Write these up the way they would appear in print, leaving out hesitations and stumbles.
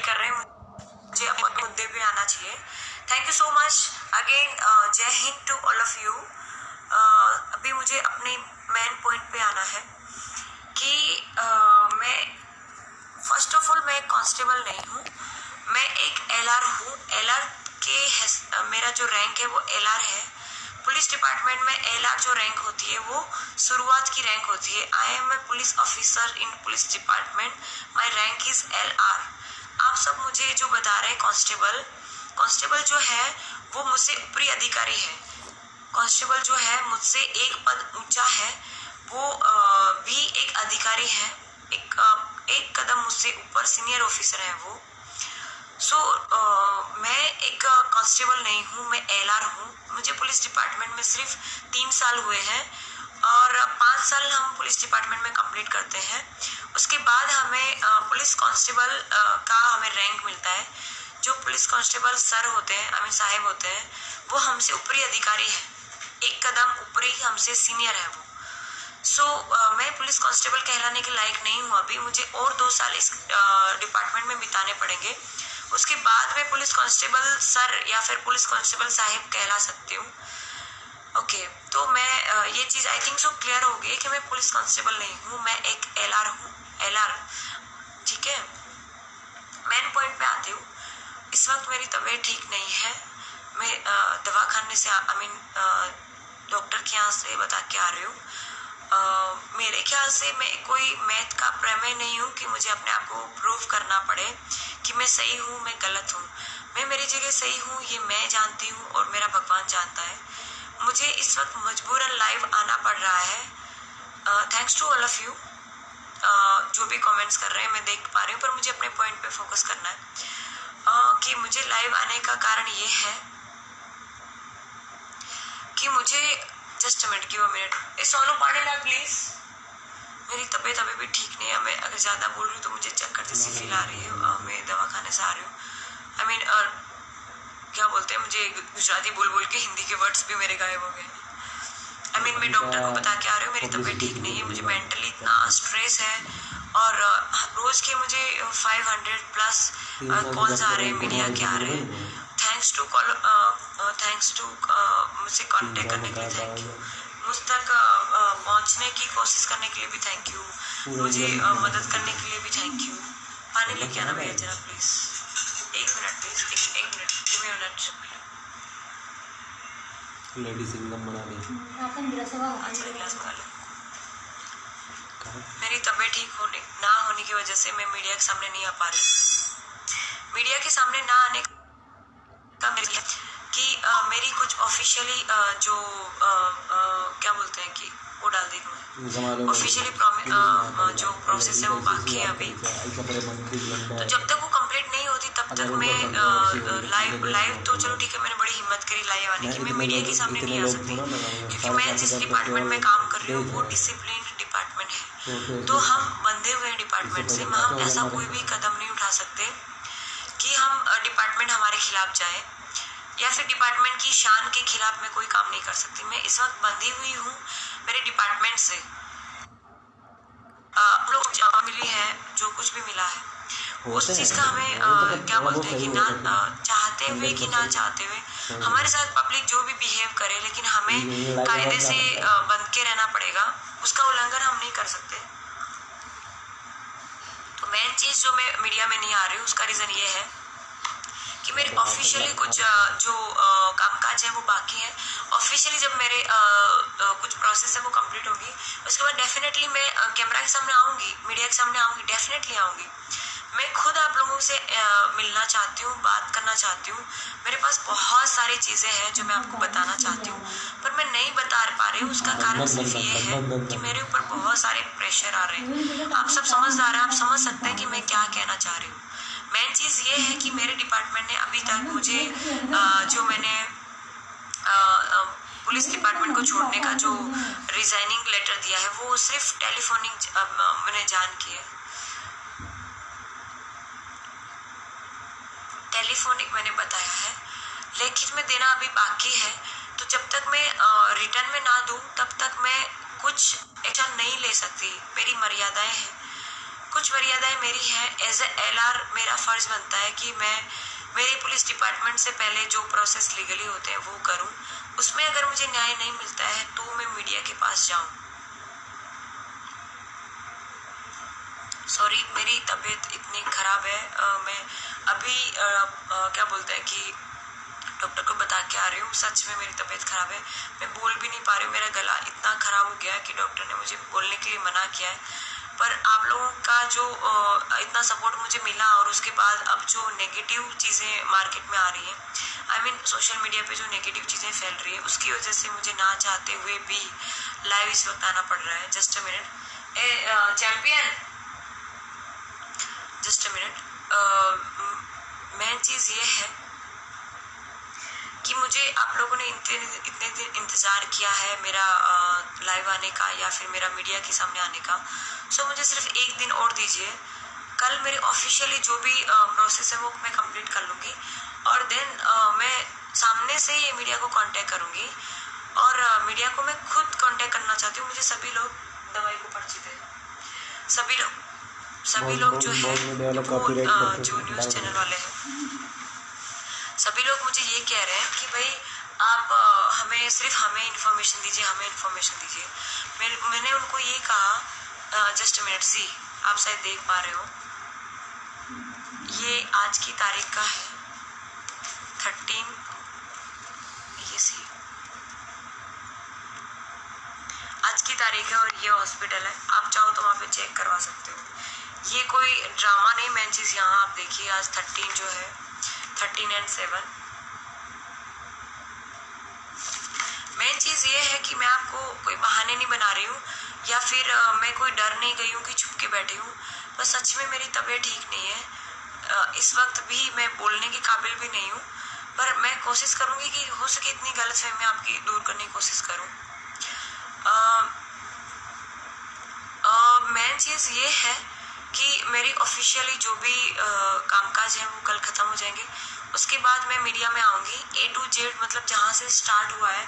Wait कर रहे हैं, मुझे अपने मुद्दे पे आना चाहिए। Thank you so much again. जय हिंद टू ऑल ऑफ यू। अभी मुझे अपने मेन पॉइंट पे आना है कि मैं फर्स्ट ऑफ ऑल मैं एक कांस्टेबल नहीं हूँ, मैं एक एलआर हूँ। एलआर के मेरा जो रैंक है वो एलआर है। पुलिस डिपार्टमेंट में एलआर जो रैंक होती है वो शुरुआत की रैंक होती है। I am a police officer in police department, my rank is LR. आप सब मुझे जो बता रहे हैं कांस्टेबल जो है वो मुझसे ऊपरी अधिकारी है। कांस्टेबल जो है मुझसे एक पद ऊंचा है, वो भी एक अधिकारी है, एक कदम मुझसे ऊपर सीनियर ऑफिसर है वो। मैं एक कांस्टेबल नहीं हूँ, मैं एलआर हूँ। मुझे पुलिस डिपार्टमेंट में सिर्फ 3 साल हुए हैं और 5 साल हम पुलिस डिपार्टमेंट में कंप्लीट करते हैं। उसके बाद हमें पुलिस कांस्टेबल का हमें रैंक मिलता है। जो पुलिस कांस्टेबल सर होते हैं, आई मीन साहेब होते हैं, वो हमसे ऊपरी अधिकारी है, एक कदम ऊपरी हमसे सीनियर है वो। मैं पुलिस कांस्टेबल कहलाने के लायक नहीं हूँ अभी। मुझे और 2 साल इस डिपार्टमेंट में बिताने पड़ेंगे। उसके बाद मैं पुलिस कांस्टेबल सर या फिर पुलिस कांस्टेबल साहिब कहला सकती हूँ। ओके, तो मैं ये चीज़ आई थिंक सो क्लियर हो गई कि मैं पुलिस कांस्टेबल नहीं हूँ, मैं एक एलआर हूँ, एलआर। ठीक है, मेन पॉइंट पे आती हूँ। इस वक्त मेरी तबीयत ठीक नहीं है। मैं दवाखाने से आई मीन डॉक्टर के यहाँ से बता के आ रही हूँ। मेरे ख्याल से मैं कोई मैथ का प्रमेय नहीं हूँ कि मुझे अपने आप को प्रूव करना पड़े कि मैं सही हूँ, मैं गलत हूँ। मैं मेरी जगह सही हूँ, ये मैं जानती हूँ और मेरा भगवान जानता है। मुझे इस वक्त मजबूरन लाइव आना पड़ रहा है। Thanks to all of you जो भी कमेंट्स कर रहे हैं, मैं देख पा रही हूँ, पर मुझे अपने पॉइंट पे फोकस करना है कि मुझे लाइव आने का कारण ये है कि मुझे just minute, give a minute. Sonu पानी ला प्लीज। मेरी तबीयत अभी भी ठीक नहीं है। मैं अगर ज़्यादा बोल रही हूँ तो मुझे चक्कर जैसी फील आ रही है। मैं दवाखाने से आ रही हूँ। आई मीन क्या बोलते हैं, मुझे गुजराती बोल बोल के हिंदी के वर्ड्स भी मेरे गायब हो गए। आई मीन मैं डॉक्टर को बता के आ रही हूँ मेरी तबीयत ठीक नहीं है, मुझे मेंटली इतना स्ट्रेस है और रोज़ के मुझे 500 प्लस कॉल्स आ रहे हैं, मीडिया के आ रहे हैं। थैंक्स टू मुझसे कांटेक्ट करने के लिए थैंक यू। मुझ तक पहुंचने की कोशिश करने के लिए भी थैंक यू। मुझे मदद करने के लिए भी थैंक यू। पानी लेके आना भैया जरा प्लीज। एक मिनट प्लीज, एक minute, give me a minute. Ladies इंगम बना ली। अच्छा गिलास मंगा लो। मेरी तबीयत ठीक ना होने की वजह से मैं मीडिया के सामने नहीं आ पा रही। मीडिया के सामने ना आने का कि मेरी कुछ ऑफिशियली जो क्या बोलते हैं कि वो डाल दी मैं ऑफिशियली जो प्रोसेस है वो बाकी है अभी। तो जब तक वो कंप्लीट नहीं होती तब तक मैं लाइव तो चलो ठीक है, मैंने बड़ी हिम्मत करी लाइव आने की। मैं मीडिया के सामने नहीं आ सकती क्योंकि मैं जिस डिपार्टमेंट में काम कर रही हूँ वो डिसिप्लिन डिपार्टमेंट है। तो हम बंधे हुए हैं डिपार्टमेंट से। हम ऐसा कोई भी कदम नहीं उठा सकते कि हम डिपार्टमेंट हमारे खिलाफ जाए या फिर डिपार्टमेंट की शान के खिलाफ मैं कोई काम नहीं कर सकती। मैं इस वक्त बंधी हुई हूँ मेरे डिपार्टमेंट से। लोग जवाब मिली है, जो कुछ भी मिला है उस चीज़ का हमें क्या बोलते हैं कि ना चाहते हुए कि ना चाहते हुए हमारे साथ पब्लिक जो भी बिहेव करे, लेकिन हमें कायदे से बंध के रहना पड़ेगा, उसका उल्लंघन हम नहीं कर सकते। तो मेन चीज़ जो मैं मीडिया में नहीं आ रही हूँ उसका रीज़न ये है कि मेरे ऑफिशियली कुछ जो कामकाज है वो बाकी है। ऑफिशियली जब मेरे कुछ प्रोसेस है वो कंप्लीट होगी, उसके बाद डेफिनेटली मैं कैमरा के सामने आऊँगी, मीडिया के सामने आऊँगी, डेफिनेटली आऊँगी। मैं खुद आप लोगों से मिलना चाहती हूँ, बात करना चाहती हूँ। मेरे पास बहुत सारी चीज़ें हैं जो मैं आपको बताना चाहती हूँ पर मैं नहीं बता पा रही हूँ। उसका कारण सिर्फ ये है कि मेरे ऊपर बहुत सारे प्रेशर आ रहे हैं। आप सब समझदार हैं, आप समझ सकते हैं कि मैं क्या कहना चाह रही हूँ। मेन चीज़ ये है कि मेरे डिपार्टमेंट ने अभी तक मुझे जो मैंने पुलिस डिपार्टमेंट को छोड़ने का जो रिजाइनिंग लेटर दिया है वो सिर्फ टेलीफोनिक मैंने जान की है, टेलीफोनिक मैंने बताया है, लिखित में देना अभी बाकी है। तो जब तक मैं रिटर्न में ना दूं तब तक मैं कुछ एक्शन नहीं ले सकती, मेरी मर्यादाएं हैं। कुछ मर्यादाएं मेरी है। एज ए एलआर मेरा फर्ज बनता है कि मैं मेरे पुलिस डिपार्टमेंट से पहले जो प्रोसेस लीगली होते हैं वो करूं। उसमें अगर मुझे न्याय नहीं मिलता है तो मैं मीडिया के पास जाऊं। सॉरी, मेरी तबीयत इतनी ख़राब है। मैं अभी क्या बोलते हैं कि डॉक्टर को बता के आ रही हूँ। सच में मेरी तबीयत ख़राब है, मैं बोल भी नहीं पा रही हूँ। मेरा गला इतना ख़राब हो गया है कि डॉक्टर ने मुझे बोलने के लिए मना किया है। पर आप लोगों का जो इतना सपोर्ट मुझे मिला और उसके बाद अब जो नेगेटिव चीज़ें मार्केट में आ रही हैं, आई मीन सोशल मीडिया पे जो नेगेटिव चीज़ें फैल रही है, उसकी वजह से मुझे ना चाहते हुए भी लाइव इस वक्त आना पड़ रहा है। Just a minute, a champion, just a minute. Main चीज़ ये है कि मुझे आप लोगों ने इतने दिन इंतज़ार किया है मेरा लाइव आने का या फिर मेरा मीडिया के सामने आने का। सो मुझे सिर्फ एक दिन और दीजिए। कल मेरे ऑफिशियली जो भी प्रोसेस है वो मैं कंप्लीट कर लूँगी और देन मैं सामने से ये मीडिया को कांटेक्ट करूँगी। और मीडिया को मैं खुद कांटेक्ट करना चाहती हूँ। मुझे सभी लोग दवाई को परिचित है, सभी लोग जो है वो जो न्यूज़ चैनल वाले हैं, सभी लोग मुझे ये कह रहे हैं कि भाई आप हमें इन्फॉर्मेशन दीजिए। मैंने उनको ये कहा, जस्ट अ मिनट, सी आप शायद देख पा रहे हो, ये आज की तारीख का है 13, ये सी आज की तारीख है और ये हॉस्पिटल है। आप चाहो तो वहाँ पे चेक करवा सकते हो। ये कोई ड्रामा नहीं। मेन चीज़ यहाँ आप देखिए, आज 13 जो है 13 और 7। मेन चीज़ ये है कि मैं आपको कोई बहाने नहीं बना रही हूँ या फिर मैं कोई डर नहीं गई हूँ कि छुप के बैठी हूँ। तो सच में मेरी तबीयत ठीक नहीं है। इस वक्त भी मैं बोलने के काबिल भी नहीं हूँ, पर मैं कोशिश करूँगी कि हो सके इतनी गलतफहमी आपकी दूर करने की कोशिश करूँ। मेन चीज़ ये है कि मेरी ऑफिशियली जो भी कामकाज है वो कल ख़त्म हो जाएंगे। उसके बाद मैं मीडिया में आऊँगी। A to Z, मतलब जहाँ से स्टार्ट हुआ है,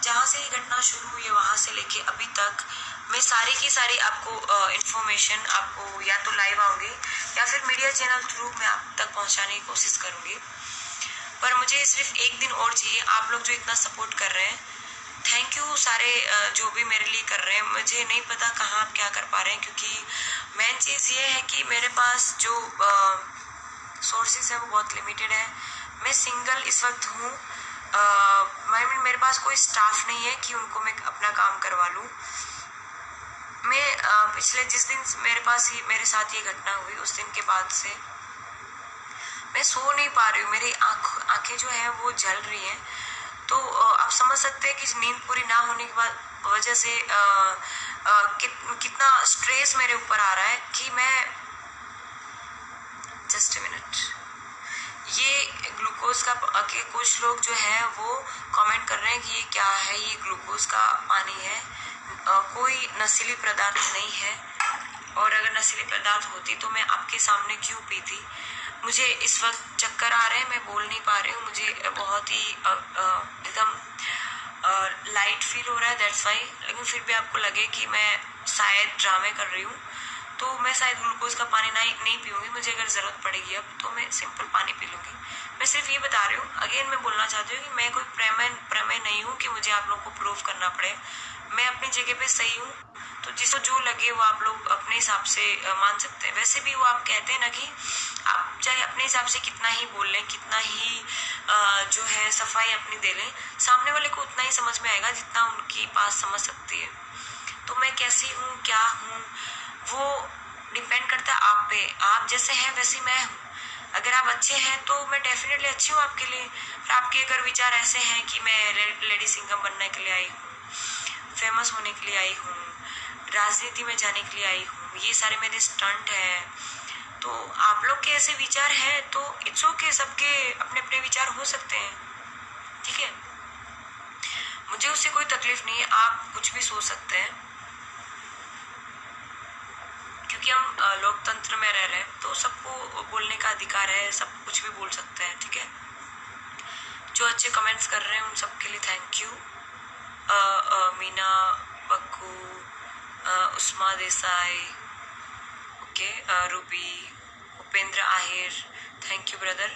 जहाँ से ये घटना शुरू हुई है वहाँ से लेके अभी तक मैं सारी की सारी आपको इन्फॉर्मेशन आपको या तो लाइव आऊँगी या फिर मीडिया चैनल थ्रू मैं आप तक पहुँचाने की कोशिश करूँगी। पर मुझे सिर्फ एक दिन और चाहिए। आप लोग जो इतना सपोर्ट कर रहे हैं, थैंक यू। सारे जो भी मेरे लिए कर रहे हैं, मुझे नहीं पता कहाँ आप क्या कर पा रहे हैं, क्योंकि मेन चीज़ ये है कि मेरे पास जो सोर्सेस है वो बहुत लिमिटेड है। मैं सिंगल इस वक्त हूँ। मेरे पास कोई स्टाफ नहीं है कि उनको मैं अपना काम करवा लूँ। मैं पिछले जिस दिन मेरे साथ ये घटना हुई उस दिन के बाद से मैं सो नहीं पा रही हूँ। मेरी आँखें जो है वो जल रही हैं। तो आप समझ सकते हैं कि नींद पूरी ना होने की वजह से कितना स्ट्रेस मेरे ऊपर आ रहा है कि मैं, जस्ट अ मिनट, ये ग्लूकोज का के कुछ लोग जो है वो कमेंट कर रहे हैं कि ये क्या है, ये ग्लूकोज का पानी है, कोई नशीली पदार्थ नहीं है। और अगर नशीली पदार्थ होती तो मैं आपके सामने क्यों पीती। मुझे इस वक्त चक्कर आ रहे हैं, मैं बोल नहीं पा रही हूँ। मुझे बहुत ही एकदम लाइट फील हो रहा है, दैट्स वाई। लेकिन फिर भी आपको लगे कि मैं शायद ड्रामे कर रही हूँ तो मैं शायद ग्लूकोज का पानी नहीं पीऊँगी। मुझे अगर ज़रूरत पड़ेगी अब तो मैं सिंपल पानी पी लूँगी। मैं सिर्फ ये बता रही हूँ। अगेन मैं बोलना चाहती हूँ कि मैं कोई प्रमेय नहीं हूँ कि मुझे आप लोगों को प्रूव करना पड़े। मैं अपनी जगह पे सही हूँ, तो जिसको जो लगे वो आप लोग अपने हिसाब से मान सकते हैं। वैसे भी वो आप कहते हैं ना कि आप चाहे अपने हिसाब से कितना ही बोल लें, कितना ही जो है सफाई अपनी दे लें, सामने वाले को उतना ही समझ में आएगा जितना उनकी पास समझ सकती है। तो मैं कैसी हूँ, क्या हूँ, वो डिपेंड करता है आप पे। आप जैसे हैं वैसे मैं हूँ। अगर आप अच्छे हैं तो मैं डेफिनेटली अच्छी हूँ आपके लिए। फिर आपके अगर विचार ऐसे हैं कि मैं लेडी सिंगम बनने के लिए आई हूँ, फेमस होने के लिए आई हूँ, राजनीति में जाने के लिए आई हूँ, ये सारे मेरे स्टंट हैं, तो आप लोग के ऐसे विचार हैं तो इट्स ओके। सबके अपने अपने विचार हो सकते हैं, ठीक है। मुझे उससे कोई तकलीफ नहीं है। आप कुछ भी सोच सकते हैं, क्योंकि हम लोकतंत्र में रह रहे हैं तो सबको बोलने का अधिकार है, सब कुछ भी बोल सकते हैं, ठीक है। जो अच्छे कमेंट्स कर रहे हैं उन सब के लिए थैंक यू। मीना, बक्कू, उस्मा देसाई, के Ruby, Upendra Ahir, thank you brother.